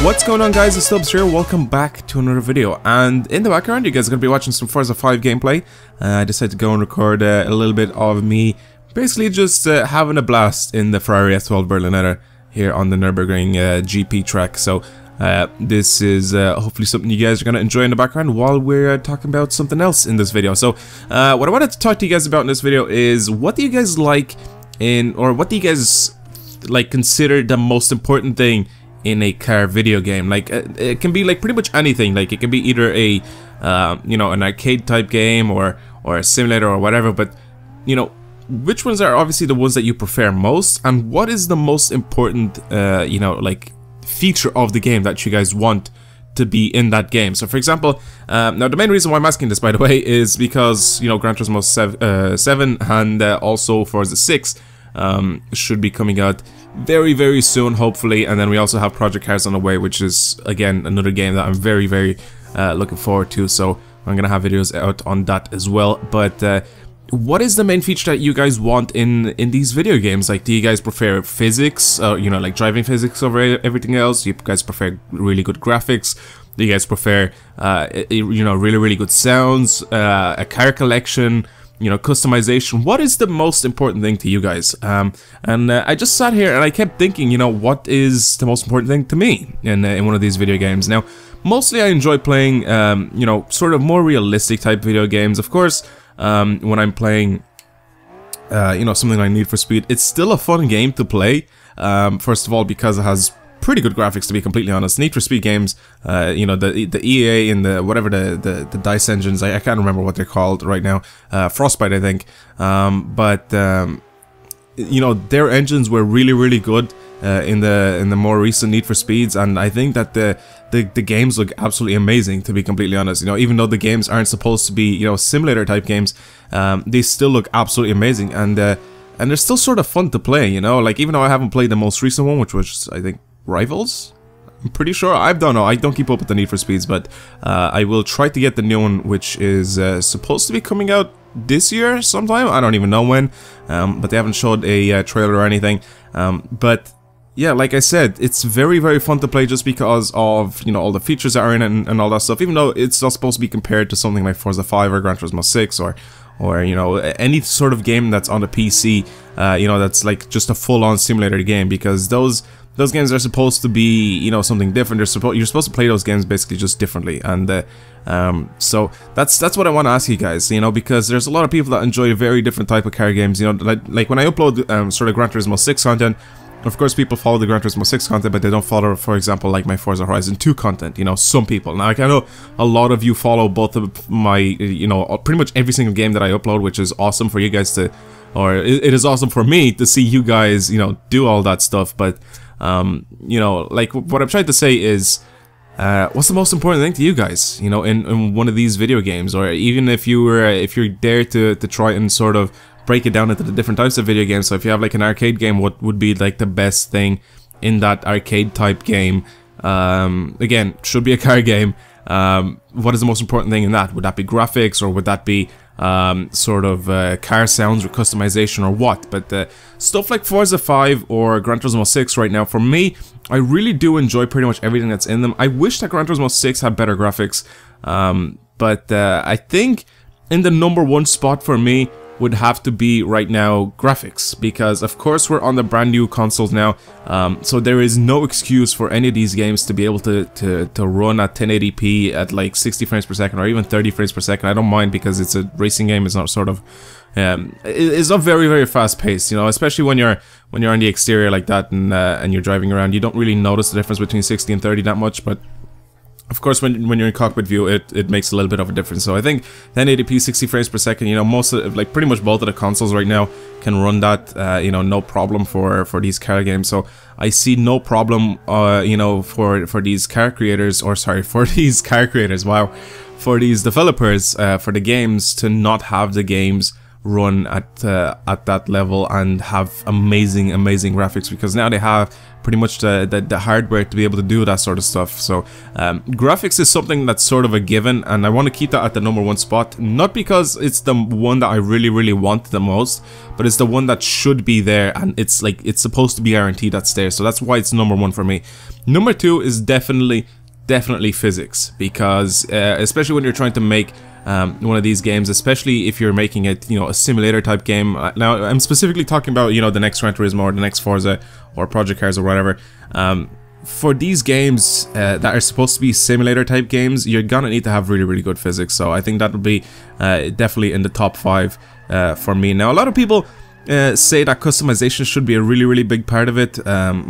What's going on, guys? It's Stubbs here. Welcome back to another video. And in the background, you guys are going to be watching some Forza 5 gameplay. I decided to go and record a little bit of me basically just having a blast in the Ferrari F12 Berlinetta here on the Nürburgring GP track. So this is hopefully something you guys are going to enjoy in the background while we're talking about something else in this video. So what I wanted to talk to you guys about in this video is what do you guys like in, or what do you guys like consider the most important thing in a car video game? Like it can be like pretty much anything. Like it can be either a you know, an arcade type game or a simulator or whatever, but you know, which ones are obviously the ones that you prefer most, and what is the most important you know, like feature of the game that you guys want to be in that game? So for example, now the main reason why I'm asking this, by the way, is because, you know, Gran Turismo 7 and also Forza 6 should be coming out very soon, hopefully, and then we also have Project Cars on the way, which is again another game that I'm very looking forward to. So I'm gonna have videos out on that as well. But what is the main feature that you guys want in these video games? Like, do you guys prefer physics, you know, like driving physics over everything else? Do you guys prefer really good graphics? Do you guys prefer you know, really good sounds, a car collection, you know, customization? What is the most important thing to you guys? And I just sat here and I kept thinking, you know, what is the most important thing to me in one of these video games? Now, mostly I enjoy playing, you know, sort of more realistic type video games. Of course, when I'm playing, you know, something like Need for Speed, it's still a fun game to play. First of all, because it has pretty good graphics, to be completely honest. Need for Speed games, you know, the EA and the whatever the DICE engines, I can't remember what they're called right now, Frostbite, I think, but you know, their engines were really good in the more recent Need for Speeds, and I think that the games look absolutely amazing, to be completely honest. You know, even though the games aren't supposed to be, you know, simulator type games, they still look absolutely amazing, and they're still sort of fun to play, you know. Like, even though I haven't played the most recent one, which was, I think, Rivals? I'm pretty sure. I don't know. I don't keep up with the Need for Speeds, but I will try to get the new one, which is supposed to be coming out this year sometime. I don't even know when, but they haven't showed a trailer or anything. But yeah, like I said, it's very fun to play just because of, you know, all the features that are in it and all that stuff, even though it's not supposed to be compared to something like Forza 5 or Gran Turismo 6 or you know, any sort of game that's on the PC, you know, that's like just a full-on simulator game, because those games are supposed to be, you know, something different. You're supposed to play those games basically just differently, and so that's what I want to ask you guys, you know, because there's a lot of people that enjoy a very different type of car games, you know, like when I upload sort of Gran Turismo 6 content, of course people follow the Gran Turismo 6 content, but they don't follow, for example, like my Forza Horizon 2 content, you know, some people. Now, like, I know a lot of you follow both of my, you know, pretty much every single game that I upload, which is awesome for you guys to, or it is awesome for me to see you guys, you know, do all that stuff, but you know, like, what I'm trying to say is, what's the most important thing to you guys, you know, in one of these video games? Or even if you're there to try and sort of break it down into the different types of video games. So if you have like an arcade game, what would be like the best thing in that arcade type game? Again, should be a car game. What is the most important thing in that? Would that be graphics, or would that be sort of car sounds or customization, or what? But stuff like Forza 5 or Gran Turismo 6 right now, for me, I really do enjoy pretty much everything that's in them. I wish that Gran Turismo 6 had better graphics, but I think in the #1 spot for me would have to be right now graphics, because of course we're on the brand new consoles now, so there is no excuse for any of these games to be able to run at 1080p at like 60 frames per second or even 30 frames per second. I don't mind, because it's a racing game. It's not sort of it's not very fast paced, you know, especially when you're on the exterior like that and you're driving around. You don't really notice the difference between 60 and 30 that much, but of course, when you're in cockpit view, it makes a little bit of a difference. So I think 1080p 60 frames per second, you know, most of, like, pretty much both of the consoles right now can run that, you know, no problem for these car games. So I see no problem, you know, for these car creators, or sorry, for these car creators, wow, for these developers, for the games to not have the games run at that level and have amazing graphics, because now they have pretty much the hardware to be able to do that sort of stuff. So graphics is something that's sort of a given, and I want to keep that at the #1 spot, not because it's the one that I really want the most, but it's the one that should be there, and it's like it's supposed to be guaranteed that's there. So that's why it's #1 for me. #2 is definitely physics, because especially when you're trying to make one of these games, especially if you're making it, a simulator type game. Now, I'm specifically talking about, the next Gran Turismo or the next Forza or Project Cars or whatever. For these games that are supposed to be simulator type games, you're gonna need to have really good physics. So I think that would be definitely in the top 5 for me. Now, a lot of people say that customization should be a really big part of it,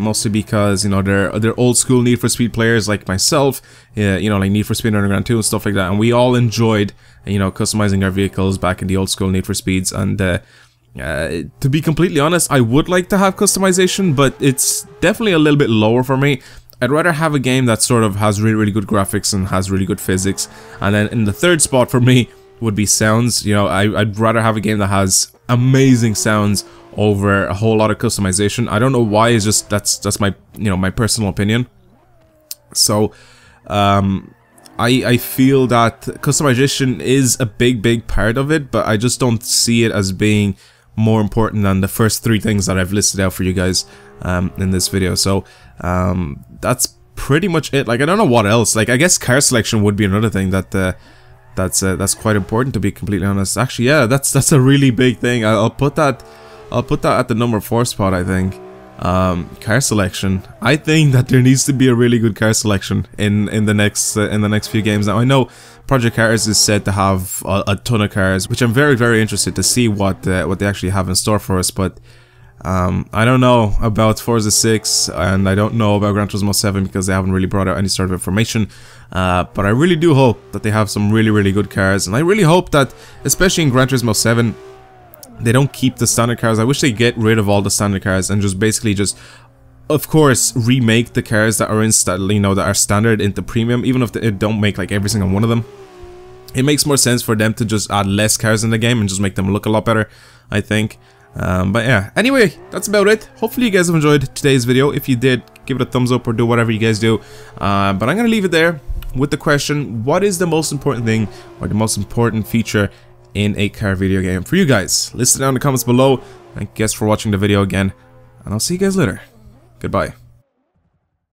mostly because they're old school Need for Speed players like myself, like Need for Speed Underground 2 and stuff like that, and we all enjoyed customizing our vehicles back in the old school Need for Speeds. And to be completely honest, I would like to have customization, but it's definitely a little bit lower for me. I'd rather have a game that sort of has really good graphics and has really good physics. And then in the 3rd spot for me would be sounds. I'd rather have a game that has amazing sounds over a whole lot of customization. I don't know why, it's just that's my my personal opinion. So I feel that customization is a big part of it, but I just don't see it as being more important than the first 3 things that I've listed out for you guys in this video. So that's pretty much it. Like, I don't know what else. Like, I guess car selection would be another thing that's quite important, to be completely honest. Actually, yeah, that's a really big thing. I'll put that at the #4 spot, I think. Car selection. I think that there needs to be a really good car selection in the next few games. Now, I know Project Cars is said to have a ton of cars, which I'm very interested to see what they actually have in store for us. But I don't know about Forza 6, and I don't know about Gran Turismo 7 because they haven't really brought out any sort of information. But I really do hope that they have some really good cars, and I really hope that, especially in Gran Turismo 7, they don't keep the standard cars. I wish they get rid of all the standard cars and just basically of course, remake the cars that are that are standard into premium, even if they don't make like every single one of them. It makes more sense for them to just add less cars in the game and just make them look a lot better, I think. But yeah, anyway, that's about it. Hopefully you guys have enjoyed today's video. If you did, give it a thumbs up or do whatever you guys do. But I'm gonna leave it there with the question: what is the most important thing or the most important feature in a car video game for you guys? List it down in the comments below. Thank you guys for watching the video again, and I'll see you guys later. Goodbye.